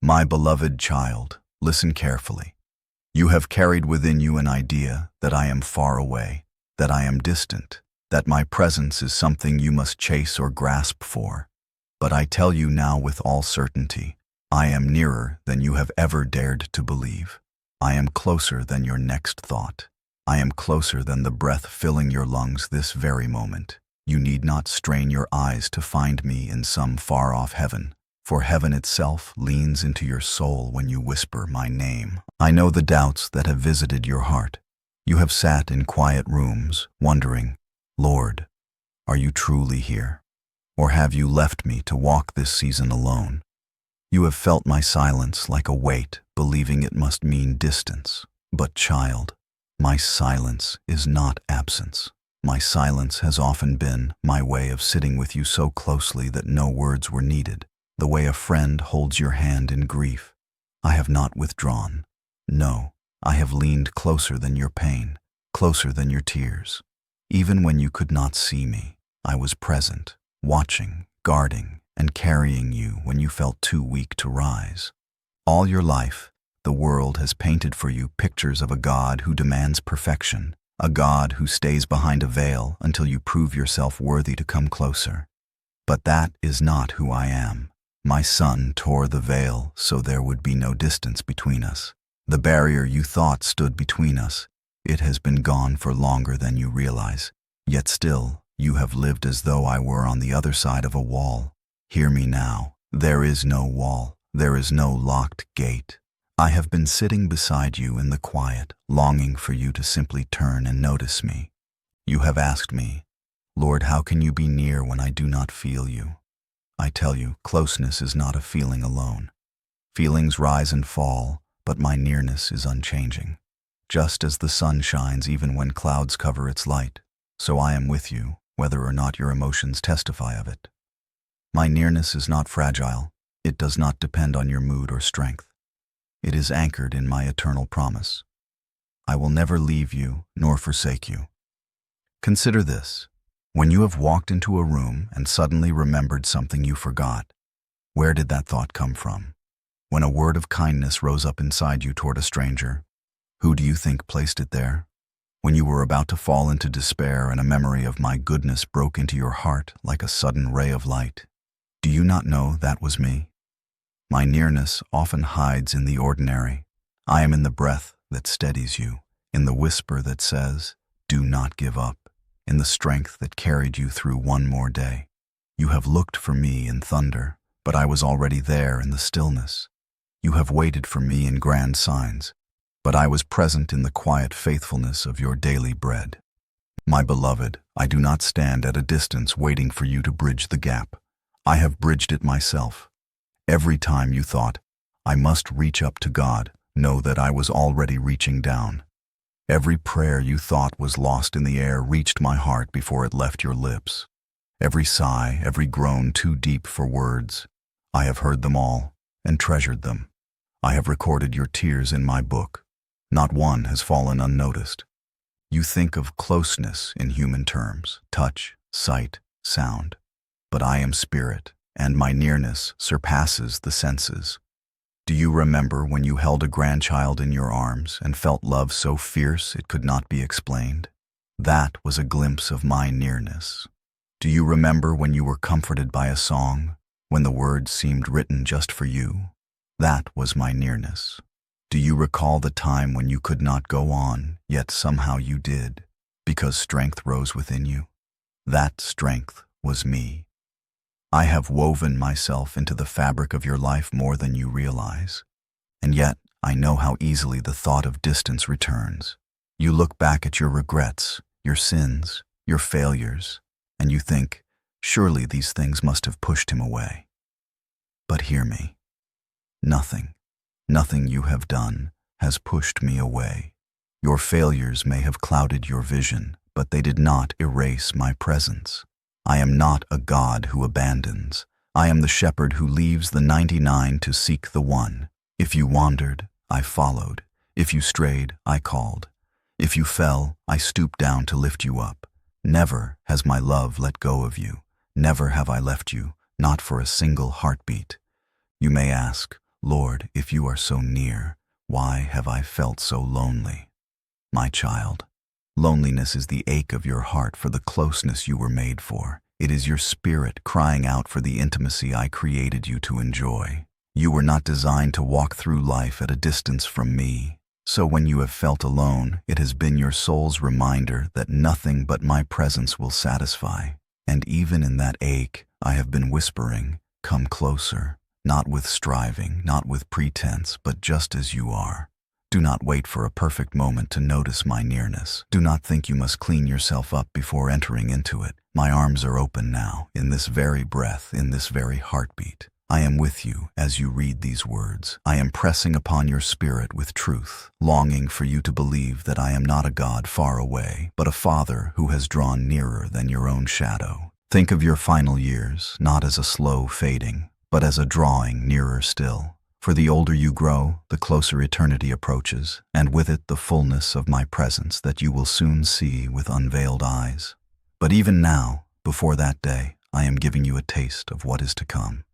My beloved child, listen carefully. You have carried within you an idea that I am far away, that I am distant, that my presence is something you must chase or grasp for. But I tell you now with all certainty, I am nearer than you have ever dared to believe. I am closer than your next thought. I am closer than the breath filling your lungs this very moment. You need not strain your eyes to find me in some far-off heaven, for heaven itself leans into your soul when you whisper my name. I know the doubts that have visited your heart. You have sat in quiet rooms, wondering, Lord, are you truly here? Or have you left me to walk this season alone? You have felt my silence like a weight, believing it must mean distance. But child, my silence is not absence. My silence has often been my way of sitting with you so closely that no words were needed, the way a friend holds your hand in grief. I have not withdrawn. No, I have leaned closer than your pain, closer than your tears. Even when you could not see me, I was present, watching, guarding, and carrying you when you felt too weak to rise. All your life, the world has painted for you pictures of a God who demands perfection, a God who stays behind a veil until you prove yourself worthy to come closer. But that is not who I am. My Son tore the veil so there would be no distance between us. The barrier you thought stood between us, it has been gone for longer than you realize. Yet still, you have lived as though I were on the other side of a wall. Hear me now. There is no wall. There is no locked gate. I have been sitting beside you in the quiet, longing for you to simply turn and notice me. You have asked me, Lord, how can you be near when I do not feel you? I tell you, closeness is not a feeling alone. Feelings rise and fall, but my nearness is unchanging. Just as the sun shines even when clouds cover its light, so I am with you, whether or not your emotions testify of it. My nearness is not fragile. It does not depend on your mood or strength. It is anchored in my eternal promise. I will never leave you nor forsake you. Consider this. When you have walked into a room and suddenly remembered something you forgot, where did that thought come from? When a word of kindness rose up inside you toward a stranger, who do you think placed it there? When you were about to fall into despair and a memory of my goodness broke into your heart like a sudden ray of light, do you not know that was me? My nearness often hides in the ordinary. I am in the breath that steadies you, in the whisper that says, do not give up, in the strength that carried you through one more day. You have looked for me in thunder, but I was already there in the stillness. You have waited for me in grand signs, but I was present in the quiet faithfulness of your daily bread. My beloved, I do not stand at a distance waiting for you to bridge the gap. I have bridged it myself. Every time you thought, I must reach up to God, know that I was already reaching down. Every prayer you thought was lost in the air reached my heart before it left your lips. Every sigh, every groan too deep for words, I have heard them all and treasured them. I have recorded your tears in my book. Not one has fallen unnoticed. You think of closeness in human terms, touch, sight, sound. But I am spirit, and my nearness surpasses the senses. Do you remember when you held a grandchild in your arms and felt love so fierce it could not be explained? That was a glimpse of my nearness. Do you remember when you were comforted by a song, when the words seemed written just for you? That was my nearness. Do you recall the time when you could not go on, yet somehow you did, because strength rose within you? That strength was me. I have woven myself into the fabric of your life more than you realize. And yet, I know how easily the thought of distance returns. You look back at your regrets, your sins, your failures, and you think, surely these things must have pushed him away. But hear me. Nothing you have done has pushed me away. Your failures may have clouded your vision, but they did not erase my presence. I am not a God who abandons. I am the shepherd who leaves the 99 to seek the one. If you wandered, I followed. If you strayed, I called. If you fell, I stooped down to lift you up. Never has my love let go of you. Never have I left you, not for a single heartbeat. You may ask, Lord, if you are so near, why have I felt so lonely? My child, loneliness is the ache of your heart for the closeness you were made for. It is your spirit crying out for the intimacy I created you to enjoy. You were not designed to walk through life at a distance from me. So when you have felt alone, it has been your soul's reminder that nothing but my presence will satisfy. And even in that ache, I have been whispering, come closer, not with striving, not with pretense, but just as you are. Do not wait for a perfect moment to notice my nearness. Do not think you must clean yourself up before entering into it. My arms are open now, in this very breath, in this very heartbeat. I am with you as you read these words. I am pressing upon your spirit with truth, longing for you to believe that I am not a God far away, but a Father who has drawn nearer than your own shadow. Think of your final years, not as a slow fading, but as a drawing nearer still. For the older you grow, the closer eternity approaches, and with it the fullness of my presence that you will soon see with unveiled eyes. But even now, before that day, I am giving you a taste of what is to come.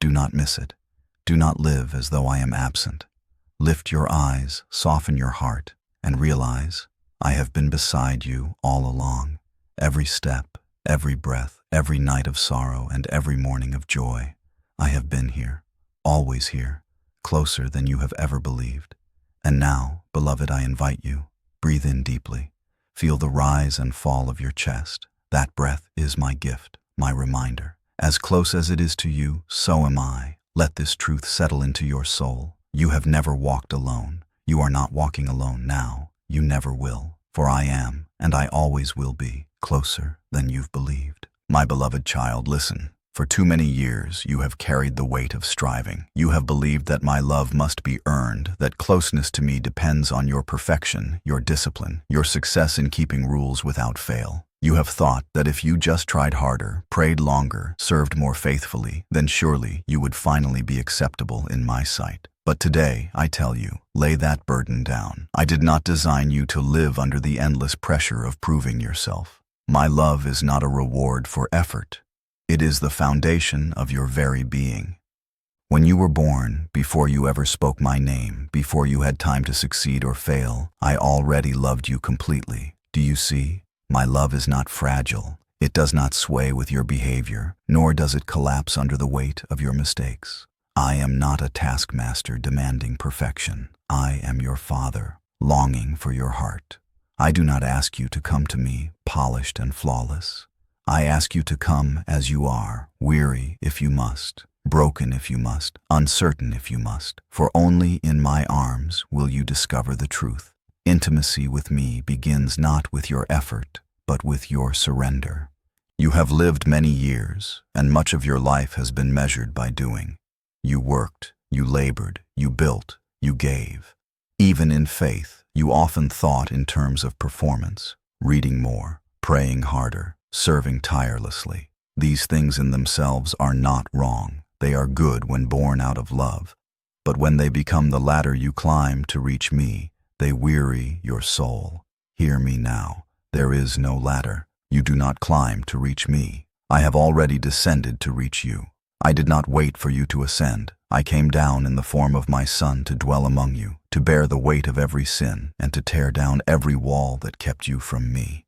Do not miss it. Do not live as though I am absent. Lift your eyes, soften your heart, and realize I have been beside you all along. Every step, every breath, every night of sorrow, and every morning of joy. I have been here, always here, closer than you have ever believed. And now, beloved, I invite you, breathe in deeply. Feel the rise and fall of your chest. That breath is my gift, my reminder. As close as it is to you, so am I. Let this truth settle into your soul. You have never walked alone. You are not walking alone now. You never will. For I am, and I always will be, closer than you've believed. My beloved child, listen. For too many years, you have carried the weight of striving. You have believed that my love must be earned, that closeness to me depends on your perfection, your discipline, your success in keeping rules without fail. You have thought that if you just tried harder, prayed longer, served more faithfully, then surely you would finally be acceptable in my sight. But today, I tell you, lay that burden down. I did not design you to live under the endless pressure of proving yourself. My love is not a reward for effort. It is the foundation of your very being. When you were born, before you ever spoke my name, before you had time to succeed or fail, I already loved you completely. Do you see? My love is not fragile. It does not sway with your behavior, nor does it collapse under the weight of your mistakes. I am not a taskmaster demanding perfection. I am your Father, longing for your heart. I do not ask you to come to me polished and flawless. I ask you to come as you are, weary if you must, broken if you must, uncertain if you must, for only in my arms will you discover the truth. Intimacy with me begins not with your effort, but with your surrender. You have lived many years, and much of your life has been measured by doing. You worked, you labored, you built, you gave. Even in faith, you often thought in terms of performance, reading more, praying harder, serving tirelessly. These things in themselves are not wrong. They are good when born out of love. But when they become the ladder you climb to reach me, they weary your soul. Hear me now. There is no ladder. You do not climb to reach me. I have already descended to reach you. I did not wait for you to ascend. I came down in the form of my Son to dwell among you, to bear the weight of every sin, and to tear down every wall that kept you from me.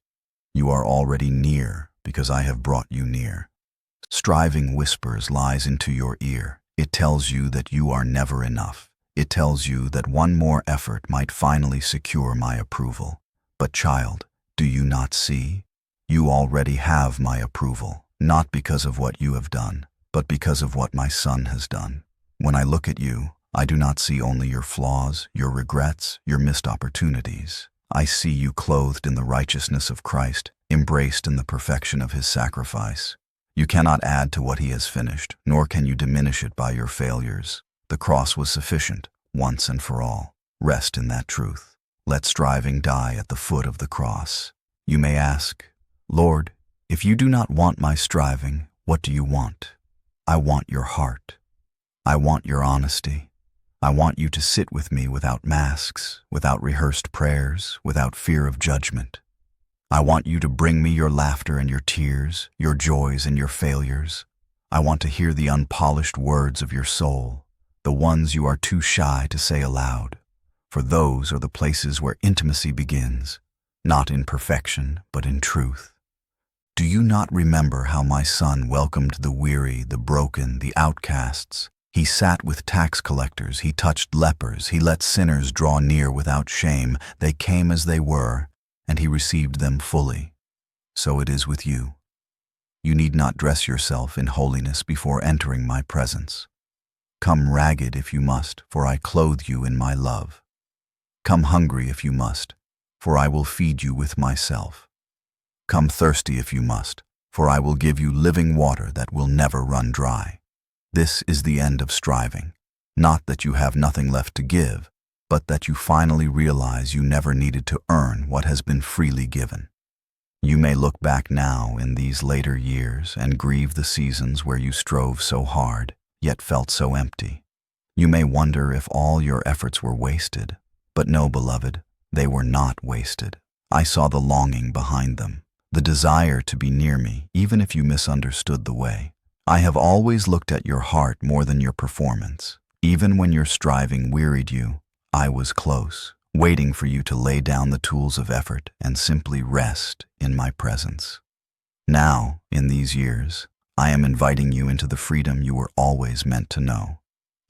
You are already near because I have brought you near. Striving whispers lies into your ear. It tells you that you are never enough. It tells you that one more effort might finally secure my approval. But child, do you not see? You already have my approval, not because of what you have done, but because of what my Son has done. When I look at you, I do not see only your flaws, your regrets, your missed opportunities. I see you clothed in the righteousness of Christ, embraced in the perfection of his sacrifice. You cannot add to what he has finished, nor can you diminish it by your failures. The cross was sufficient, once and for all. Rest in that truth. Let striving die at the foot of the cross. You may ask, Lord, if you do not want my striving, what do you want? I want your heart. I want your honesty. I want you to sit with me without masks, without rehearsed prayers, without fear of judgment. I want you to bring me your laughter and your tears, your joys and your failures. I want to hear the unpolished words of your soul, the ones you are too shy to say aloud. For those are the places where intimacy begins, not in perfection, but in truth. Do you not remember how my son welcomed the weary, the broken, the outcasts? He sat with tax collectors, he touched lepers, he let sinners draw near without shame. They came as they were, and he received them fully. So it is with you. You need not dress yourself in holiness before entering my presence. Come ragged if you must, for I clothe you in my love. Come hungry if you must, for I will feed you with myself. Come thirsty if you must, for I will give you living water that will never run dry. This is the end of striving, not that you have nothing left to give, but that you finally realize you never needed to earn what has been freely given. You may look back now in these later years and grieve the seasons where you strove so hard, yet felt so empty. You may wonder if all your efforts were wasted, but no, beloved, they were not wasted. I saw the longing behind them, the desire to be near me, even if you misunderstood the way. I have always looked at your heart more than your performance. Even when your striving wearied you, I was close, waiting for you to lay down the tools of effort and simply rest in my presence. Now, in these years, I am inviting you into the freedom you were always meant to know.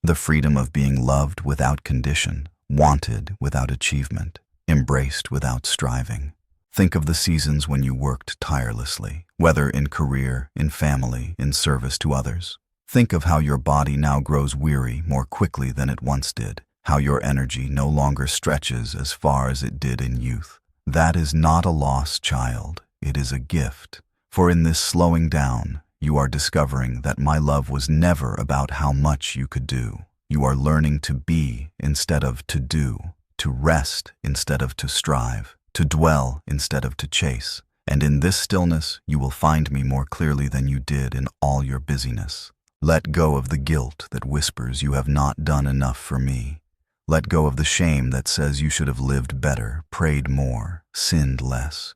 The freedom of being loved without condition, wanted without achievement, embraced without striving. Think of the seasons when you worked tirelessly, whether in career, in family, in service to others. Think of how your body now grows weary more quickly than it once did, how your energy no longer stretches as far as it did in youth. That is not a loss, child. It is a gift. For in this slowing down, you are discovering that my love was never about how much you could do. You are learning to be instead of to do, to rest instead of to strive, to dwell instead of to chase. And in this stillness, you will find me more clearly than you did in all your busyness. Let go of the guilt that whispers you have not done enough for me. Let go of the shame that says you should have lived better, prayed more, sinned less.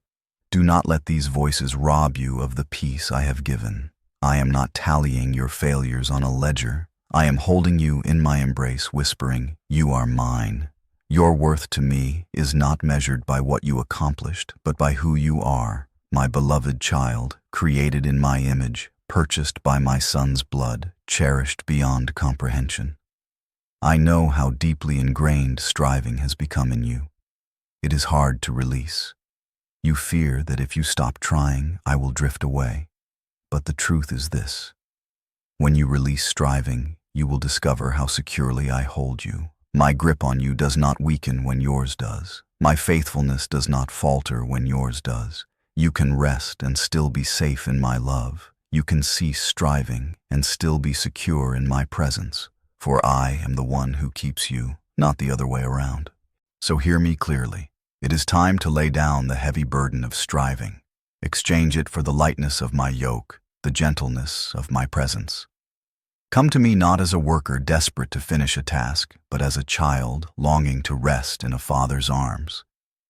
Do not let these voices rob you of the peace I have given. I am not tallying your failures on a ledger. I am holding you in my embrace, whispering, "You are mine." Your worth to me is not measured by what you accomplished, but by who you are, my beloved child, created in my image, purchased by my son's blood, cherished beyond comprehension. I know how deeply ingrained striving has become in you. It is hard to release. You fear that if you stop trying, I will drift away. But the truth is this: when you release striving, you will discover how securely I hold you. My grip on you does not weaken when yours does. My faithfulness does not falter when yours does. You can rest and still be safe in my love. You can cease striving and still be secure in my presence. For I am the one who keeps you, not the other way around. So hear me clearly. It is time to lay down the heavy burden of striving. Exchange it for the lightness of my yoke, the gentleness of my presence. Come to me not as a worker desperate to finish a task, but as a child longing to rest in a father's arms.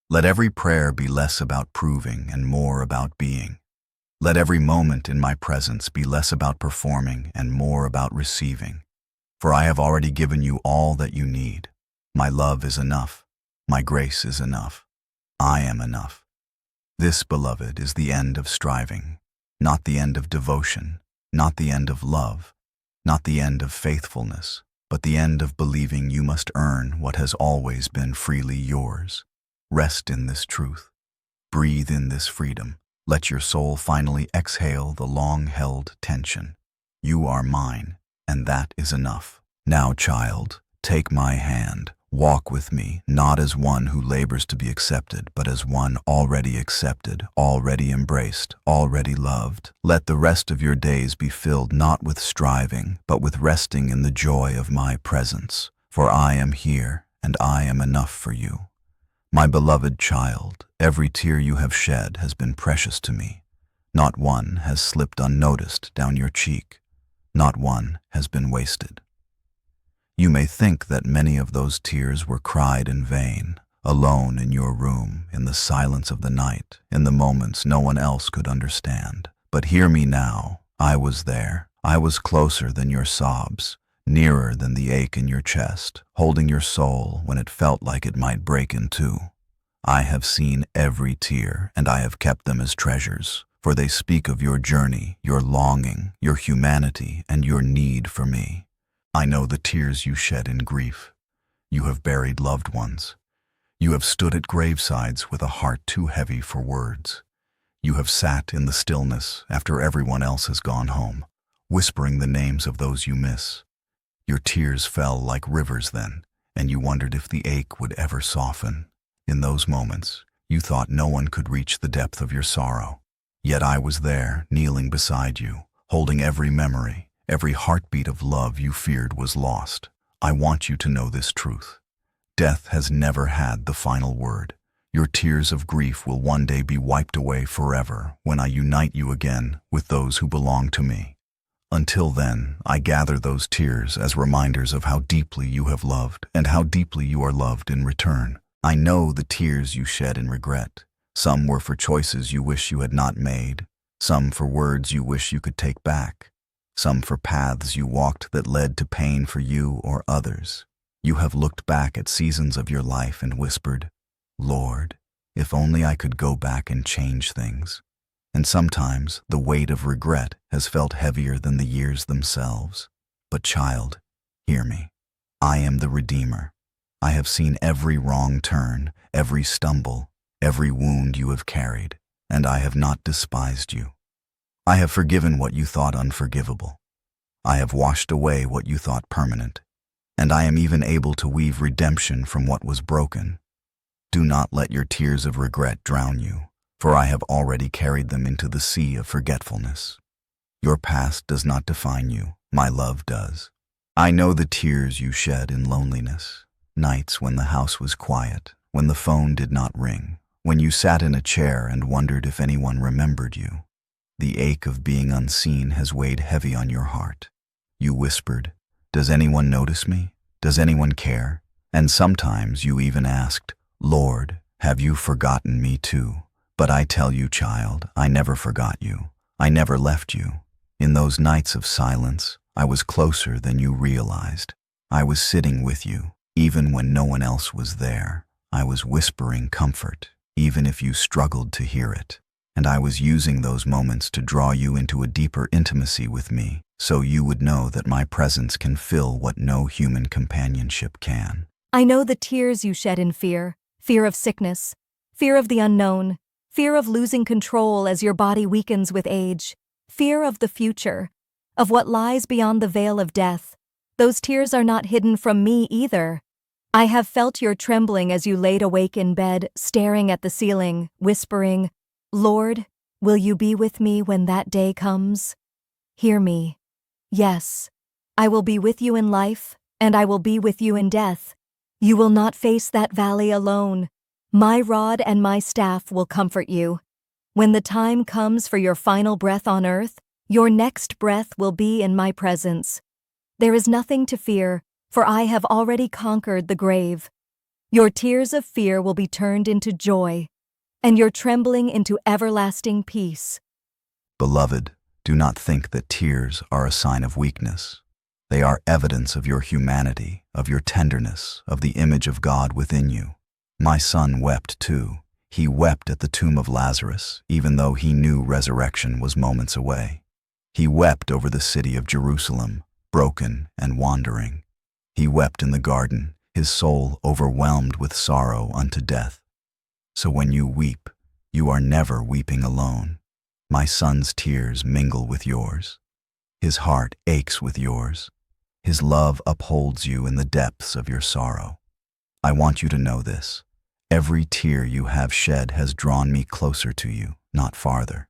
Let every prayer be less about proving and more about being. Let every moment in my presence be less about performing and more about receiving. For I have already given you all that you need. My love is enough. My grace is enough. I am enough. This, beloved, is the end of striving, not the end of devotion, not the end of love, not the end of faithfulness, but the end of believing you must earn what has always been freely yours. Rest in this truth. Breathe in this freedom. Let your soul finally exhale the long-held tension. You are mine, and that is enough. Now, child, take my hand. Walk with me, not as one who labors to be accepted, but as one already accepted, already embraced, already loved. Let the rest of your days be filled not with striving, but with resting in the joy of my presence. For I am here, and I am enough for you. My beloved child, every tear you have shed has been precious to me. Not one has slipped unnoticed down your cheek. Not one has been wasted. You may think that many of those tears were cried in vain, alone in your room, in the silence of the night, in the moments no one else could understand. But hear me now. I was there. I was closer than your sobs, nearer than the ache in your chest, holding your soul when it felt like it might break in two. I have seen every tear, and I have kept them as treasures, for they speak of your journey, your longing, your humanity, and your need for me. I know the tears you shed in grief. You have buried loved ones. You have stood at gravesides with a heart too heavy for words. You have sat in the stillness after everyone else has gone home, whispering the names of those you miss. Your tears fell like rivers then, and you wondered if the ache would ever soften. In those moments, you thought no one could reach the depth of your sorrow. Yet I was there, kneeling beside you, holding every memory, every heartbeat of love you feared was lost. I want you to know this truth. Death has never had the final word. Your tears of grief will one day be wiped away forever when I unite you again with those who belong to me. Until then, I gather those tears as reminders of how deeply you have loved and how deeply you are loved in return. I know the tears you shed in regret. Some were for choices you wish you had not made, some for words you wish you could take back, some for paths you walked that led to pain for you or others. You have looked back at seasons of your life and whispered, "Lord, if only I could go back and change things." And sometimes the weight of regret has felt heavier than the years themselves. But child, hear me. I am the Redeemer. I have seen every wrong turn, every stumble, every wound you have carried, and I have not despised you. I have forgiven what you thought unforgivable. I have washed away what you thought permanent, and I am even able to weave redemption from what was broken. Do not let your tears of regret drown you, for I have already carried them into the sea of forgetfulness. Your past does not define you, my love does. I know the tears you shed in loneliness, nights when the house was quiet, when the phone did not ring, when you sat in a chair and wondered if anyone remembered you. The ache of being unseen has weighed heavy on your heart. You whispered, "Does anyone notice me? Does anyone care?" And sometimes you even asked, "Lord, have you forgotten me too?" But I tell you, child, I never forgot you. I never left you. In those nights of silence, I was closer than you realized. I was sitting with you, even when no one else was there. I was whispering comfort, even if you struggled to hear it. And I was using those moments to draw you into a deeper intimacy with me, so you would know that my presence can fill what no human companionship can. I know the tears you shed in fear, fear of sickness, fear of the unknown, fear of losing control as your body weakens with age, fear of the future, of what lies beyond the veil of death. Those tears are not hidden from me either. I have felt your trembling as you laid awake in bed, staring at the ceiling, whispering, "Lord, will you be with me when that day comes?" Hear me. Yes, I will be with you in life, and I will be with you in death. You will not face that valley alone. My rod and my staff will comfort you. When the time comes for your final breath on earth, your next breath will be in my presence. There is nothing to fear, for I have already conquered the grave. Your tears of fear will be turned into joy, and your trembling into everlasting peace. Beloved, do not think that tears are a sign of weakness. They are evidence of your humanity, of your tenderness, of the image of God within you. My son wept too. He wept at the tomb of Lazarus, even though he knew resurrection was moments away. He wept over the city of Jerusalem, broken and wandering. He wept in the garden, his soul overwhelmed with sorrow unto death. So when you weep, you are never weeping alone. My son's tears mingle with yours. His heart aches with yours. His love upholds you in the depths of your sorrow. I want you to know this. Every tear you have shed has drawn me closer to you, not farther.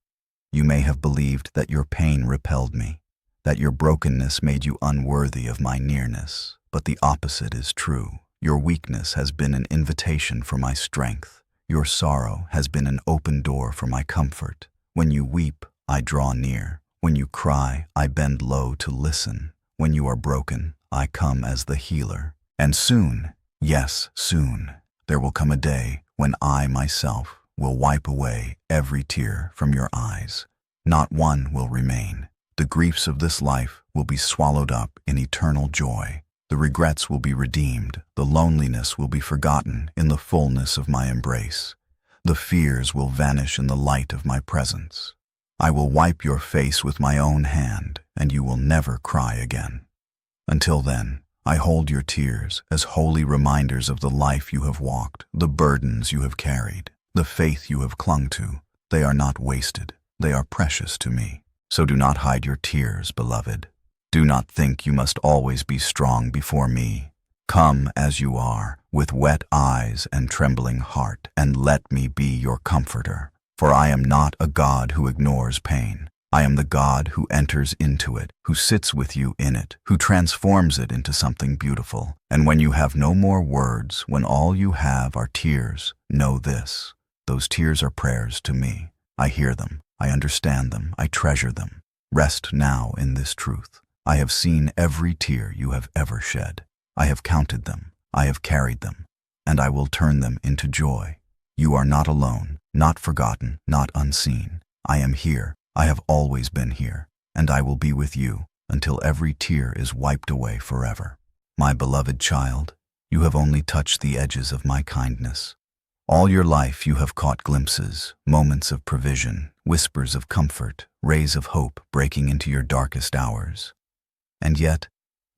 You may have believed that your pain repelled me, that your brokenness made you unworthy of my nearness, but the opposite is true. Your weakness has been an invitation for my strength. Your sorrow has been an open door for my comfort. When you weep, I draw near. When you cry, I bend low to listen. When you are broken, I come as the healer. And soon, yes, soon, there will come a day when I myself will wipe away every tear from your eyes. Not one will remain. The griefs of this life will be swallowed up in eternal joy. The regrets will be redeemed. The loneliness will be forgotten in the fullness of my embrace. The fears will vanish in the light of my presence. I will wipe your face with my own hand, and you will never cry again. Until then, I hold your tears as holy reminders of the life you have walked, the burdens you have carried, the faith you have clung to. They are not wasted. They are precious to me. So do not hide your tears, beloved. Do not think you must always be strong before me. Come as you are, with wet eyes and trembling heart, and let me be your comforter. For I am not a God who ignores pain. I am the God who enters into it, who sits with you in it, who transforms it into something beautiful. And when you have no more words, when all you have are tears, know this: those tears are prayers to me. I hear them, I understand them, I treasure them. Rest now in this truth. I have seen every tear you have ever shed. I have counted them, I have carried them, and I will turn them into joy. You are not alone, not forgotten, not unseen. I am here, I have always been here, and I will be with you until every tear is wiped away forever. My beloved child, you have only touched the edges of my kindness. All your life you have caught glimpses, moments of provision, whispers of comfort, rays of hope breaking into your darkest hours. And yet,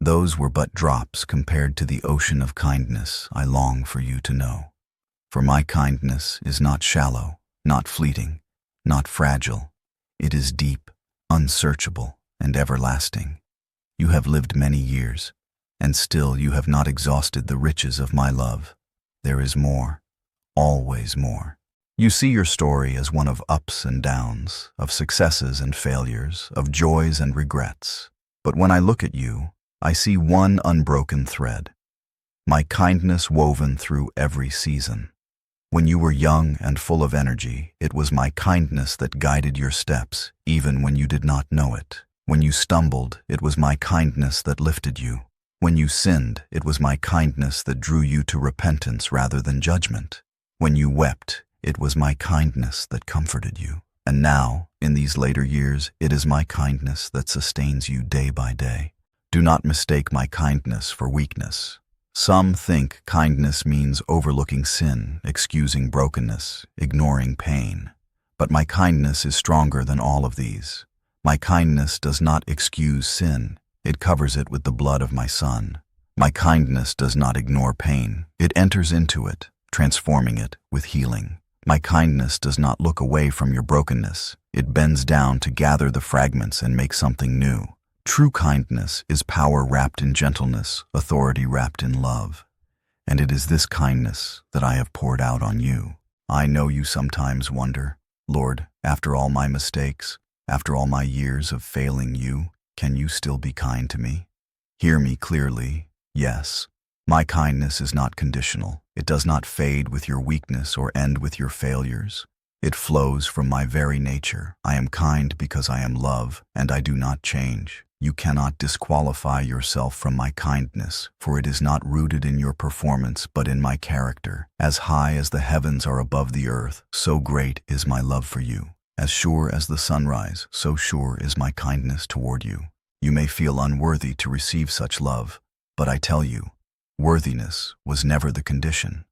those were but drops compared to the ocean of kindness I long for you to know. For my kindness is not shallow, not fleeting, not fragile. It is deep, unsearchable, and everlasting. You have lived many years, and still you have not exhausted the riches of my love. There is more, always more. You see your story as one of ups and downs, of successes and failures, of joys and regrets. But when I look at you, I see one unbroken thread: my kindness woven through every season. When you were young and full of energy, it was my kindness that guided your steps, even when you did not know it. When you stumbled, it was my kindness that lifted you. When you sinned, it was my kindness that drew you to repentance rather than judgment. When you wept, it was my kindness that comforted you. And now, in these later years, it is my kindness that sustains you day by day. Do not mistake my kindness for weakness. Some think kindness means overlooking sin, excusing brokenness, ignoring pain. But my kindness is stronger than all of these. My kindness does not excuse sin. It covers it with the blood of my Son. My kindness does not ignore pain. It enters into it, transforming it with healing. My kindness does not look away from your brokenness. It bends down to gather the fragments and make something new. True kindness is power wrapped in gentleness, authority wrapped in love. And it is this kindness that I have poured out on you. I know you sometimes wonder, Lord, after all my mistakes, after all my years of failing you, can you still be kind to me? Hear me clearly. Yes, my kindness is not conditional. It does not fade with your weakness or end with your failures. It flows from my very nature. I am kind because I am love, and I do not change. You cannot disqualify yourself from my kindness, for it is not rooted in your performance but in my character. As high as the heavens are above the earth, so great is my love for you. As sure as the sunrise, so sure is my kindness toward you. You may feel unworthy to receive such love, but I tell you, worthiness was never the condition.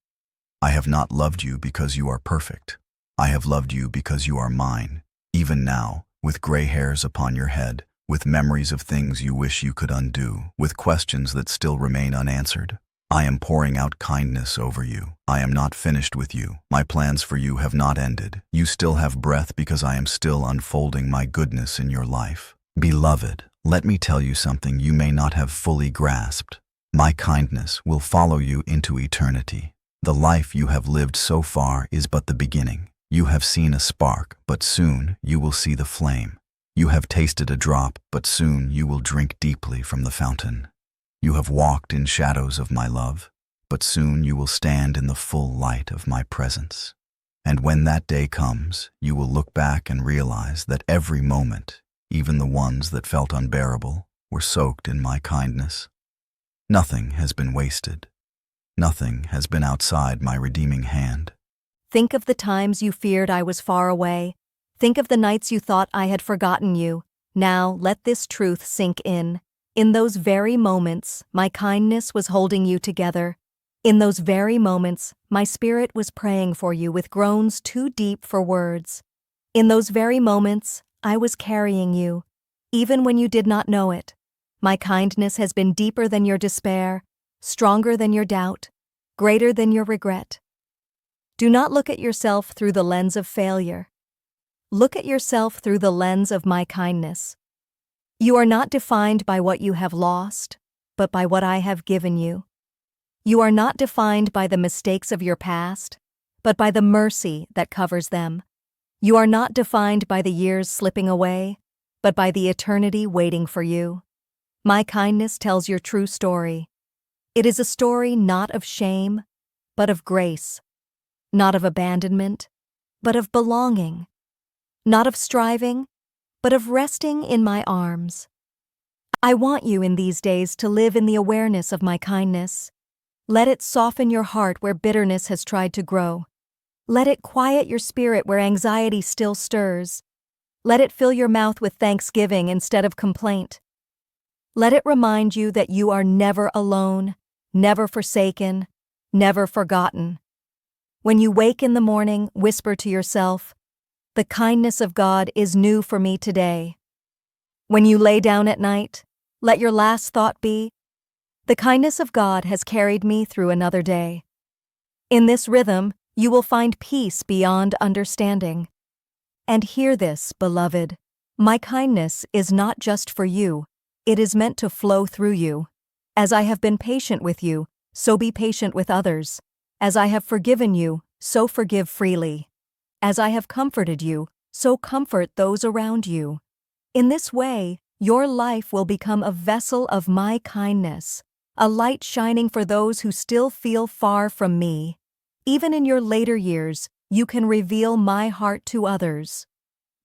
I have not loved you because you are perfect. I have loved you because you are mine, even now, with gray hairs upon your head, with memories of things you wish you could undo, with questions that still remain unanswered. I am pouring out kindness over you. I am not finished with you. My plans for you have not ended. You still have breath because I am still unfolding my goodness in your life. Beloved, let me tell you something you may not have fully grasped. My kindness will follow you into eternity. The life you have lived so far is but the beginning. You have seen a spark, but soon you will see the flame. You have tasted a drop, but soon you will drink deeply from the fountain. You have walked in shadows of my love, but soon you will stand in the full light of my presence. And when that day comes, you will look back and realize that every moment, even the ones that felt unbearable, were soaked in my kindness. Nothing has been wasted. Nothing has been outside my redeeming hand. Think of the times you feared I was far away. Think of the nights you thought I had forgotten you. Now let this truth sink in. In those very moments, my kindness was holding you together. In those very moments, my spirit was praying for you with groans too deep for words. In those very moments, I was carrying you, even when you did not know it. My kindness has been deeper than your despair, stronger than your doubt, greater than your regret. Do not look at yourself through the lens of failure. Look at yourself through the lens of my kindness. You are not defined by what you have lost, but by what I have given you. You are not defined by the mistakes of your past, but by the mercy that covers them. You are not defined by the years slipping away, but by the eternity waiting for you. My kindness tells your true story. It is a story not of shame, but of grace. Not of abandonment, but of belonging. Not of striving, but of resting in my arms. I want you in these days to live in the awareness of my kindness. Let it soften your heart where bitterness has tried to grow. Let it quiet your spirit where anxiety still stirs. Let it fill your mouth with thanksgiving instead of complaint. Let it remind you that you are never alone, never forsaken, never forgotten. When you wake in the morning, whisper to yourself, "The kindness of God is new for me today." When you lay down at night, let your last thought be, "The kindness of God has carried me through another day." In this rhythm, you will find peace beyond understanding. And hear this, beloved, my kindness is not just for you, it is meant to flow through you. As I have been patient with you, so be patient with others. As I have forgiven you, so forgive freely. As I have comforted you, so comfort those around you. In this way, your life will become a vessel of my kindness, a light shining for those who still feel far from me. Even in your later years, you can reveal my heart to others.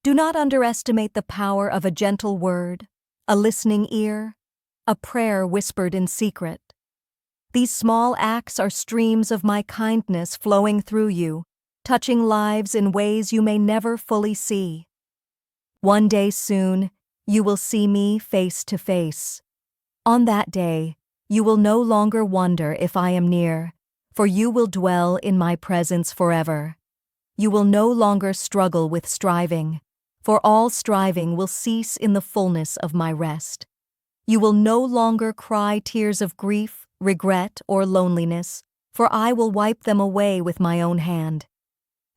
Do not underestimate the power of a gentle word, a listening ear, a prayer whispered in secret. These small acts are streams of my kindness flowing through you, touching lives in ways you may never fully see. One day soon, you will see me face to face. On that day, you will no longer wonder if I am near, for you will dwell in my presence forever. You will no longer struggle with striving, for all striving will cease in the fullness of my rest. You will no longer cry tears of grief, regret, or loneliness, for I will wipe them away with my own hand.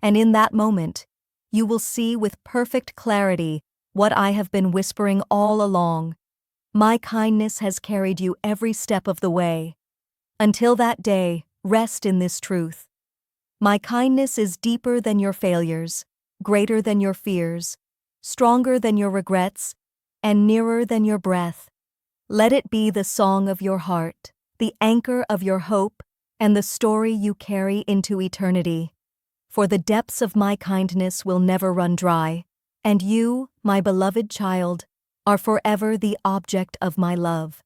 And in that moment, you will see with perfect clarity what I have been whispering all along. My kindness has carried you every step of the way. Until that day, rest in this truth. My kindness is deeper than your failures, greater than your fears, stronger than your regrets, and nearer than your breath. Let it be the song of your heart, the anchor of your hope, and the story you carry into eternity. For the depths of my kindness will never run dry, and you, my beloved child, are forever the object of my love.